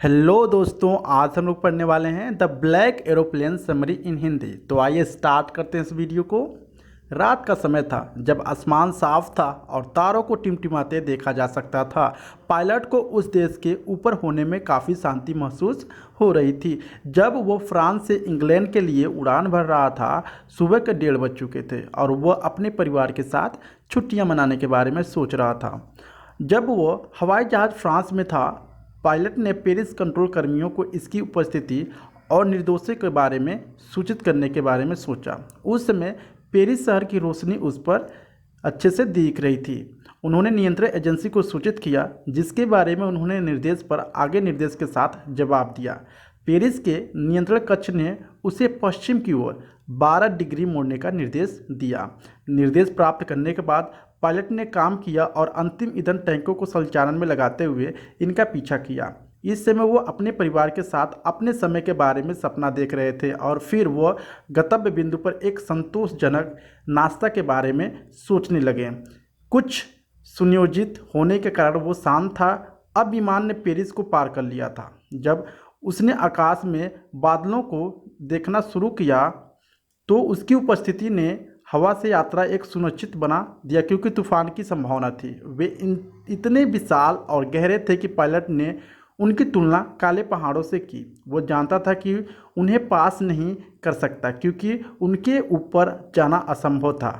Hello दोस्तों, आज हम लोग पढ़ने वाले हैं द ब्लैक एरोप्लेन समरी इन हिंदी। तो आइए स्टार्ट करते हैं इस वीडियो को। रात का समय था जब आसमान साफ था और तारों को टिमटिमाते देखा जा सकता था। पायलट को उस देश के ऊपर होने में काफ़ी शांति महसूस हो रही थी। जब वो फ्रांस से इंग्लैंड के लिए उड़ान भर रहा था, सुबह के 1:30 बज चुके थे और वह अपने परिवार के साथ छुट्टियां मनाने के बारे में सोच रहा था। जब वो हवाई जहाज़ फ्रांस में था, पायलट ने पेरिस कंट्रोल कर्मियों को इसकी उपस्थिति और निर्देशों के बारे में सूचित करने के बारे में सोचा। उस समय पेरिस शहर की रोशनी उस पर अच्छे से दिख रही थी। उन्होंने नियंत्रण एजेंसी को सूचित किया, जिसके बारे में उन्होंने निर्देश पर आगे निर्देश के साथ जवाब दिया। पेरिस के नियंत्रण कक्ष ने उसे पश्चिम की ओर 12 डिग्री मोड़ने का निर्देश दिया। निर्देश प्राप्त करने के बाद पायलट ने काम किया और अंतिम ईंधन टैंकों को संचालन में लगाते हुए इनका पीछा किया। इस समय वो अपने परिवार के साथ अपने समय के बारे में सपना देख रहे थे और फिर वो गंतव्य बिंदु पर एक संतोषजनक नाश्ता के बारे में सोचने लगे। कुछ सुनियोजित होने के कारण वो शांत था। अब विमान ने पेरिस को पार कर लिया था। जब उसने आकाश में बादलों को देखना शुरू किया तो उसकी उपस्थिति ने हवा से यात्रा एक सुनिश्चित बना दिया, क्योंकि तूफान की संभावना थी। वे इतने विशाल और गहरे थे कि पायलट ने उनकी तुलना काले पहाड़ों से की। वो जानता था कि उन्हें पास नहीं कर सकता, क्योंकि उनके ऊपर जाना असंभव था।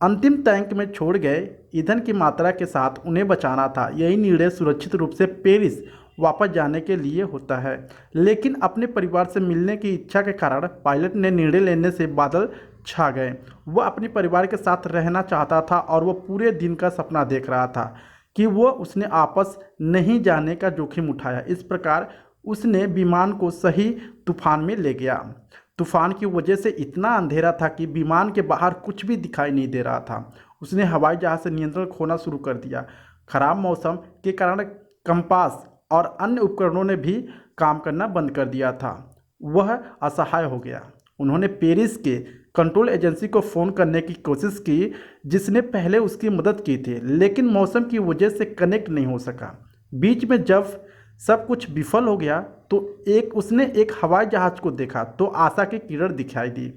अंतिम टैंक में छोड़ गए ईंधन की मात्रा के साथ उन्हें बचाना था। यही निर्णय सुरक्षित रूप से पेरिस वापस जाने के लिए होता है। लेकिन अपने परिवार से मिलने की इच्छा के कारण पायलट ने निर्णय लेने से बादल छा गए। वह अपने परिवार के साथ रहना चाहता था और वह पूरे दिन का सपना देख रहा था कि वह उसने आपस नहीं जाने का जोखिम उठाया। इस प्रकार उसने विमान को सही तूफान में ले गया। तूफान की वजह से इतना अंधेरा था कि विमान के बाहर कुछ भी दिखाई नहीं दे रहा था। उसने हवाई जहाज से नियंत्रण खोना शुरू कर दिया। खराब मौसम के कारण कंपास और अन्य उपकरणों ने भी काम करना बंद कर दिया था। वह असहाय हो गया। उन्होंने पेरिस के कंट्रोल एजेंसी को फ़ोन करने की कोशिश की, जिसने पहले उसकी मदद की थी, लेकिन मौसम की वजह से कनेक्ट नहीं हो सका। बीच में जब सब कुछ विफल हो गया तो उसने एक हवाई जहाज़ को देखा तो आशा की किरण दिखाई दी।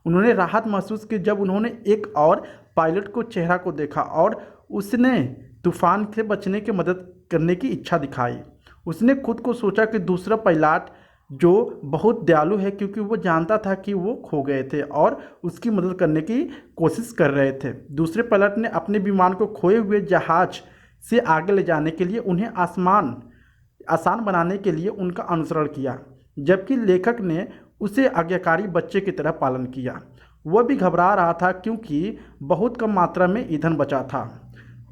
उन्होंने राहत महसूस की जब उन्होंने एक और पायलट को चेहरा को देखा और उसने तूफान से बचने की मदद करने की इच्छा दिखाई। उसने खुद को सोचा कि दूसरा पायलट जो बहुत दयालु है, क्योंकि वो जानता था कि वो खो गए थे और उसकी मदद करने की कोशिश कर रहे थे। दूसरे पायलट ने अपने विमान को खोए हुए जहाज से आगे ले जाने के लिए उन्हें आसान बनाने के लिए उनका अनुसरण किया, जबकि लेखक ने उसे आज्ञाकारी बच्चे की तरह पालन किया। वह भी घबरा रहा था क्योंकि बहुत कम मात्रा में ईंधन बचा था।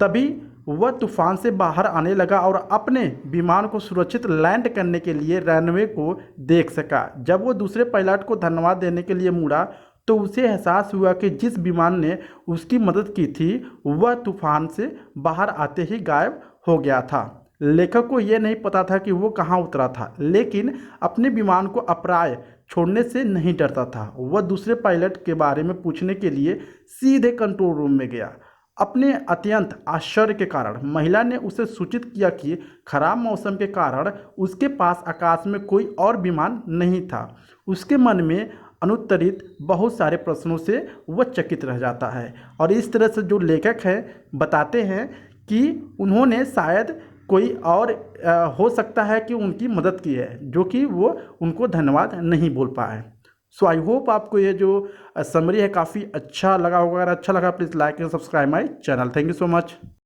तभी वह तूफान से बाहर आने लगा और अपने विमान को सुरक्षित लैंड करने के लिए रनवे को देख सका। जब वो दूसरे पायलट को धन्यवाद देने के लिए मुड़ा तो उसे एहसास हुआ कि जिस विमान ने उसकी मदद की थी वह तूफान से बाहर आते ही गायब हो गया था। लेखक को यह नहीं पता था कि वो कहाँ उतरा था, लेकिन अपने विमान को अपाय छोड़ने से नहीं डरता था। वह दूसरे पायलट के बारे में पूछने के लिए सीधे कंट्रोल रूम में गया। अपने अत्यंत आश्चर्य के कारण महिला ने उसे सूचित किया कि खराब मौसम के कारण उसके पास आकाश में कोई और विमान नहीं था। उसके मन में अनुत्तरित बहुत सारे प्रश्नों से वह चकित रह जाता है। और इस तरह से जो लेखक हैं बताते हैं कि उन्होंने शायद कोई और हो सकता है कि उनकी मदद की है, जो कि वो उनको धन्यवाद नहीं बोल पाए। सो आई होप आपको ये जो समरी है काफ़ी अच्छा लगा होगा। अगर अच्छा लगा please like and subscribe my channel. Thank you so much.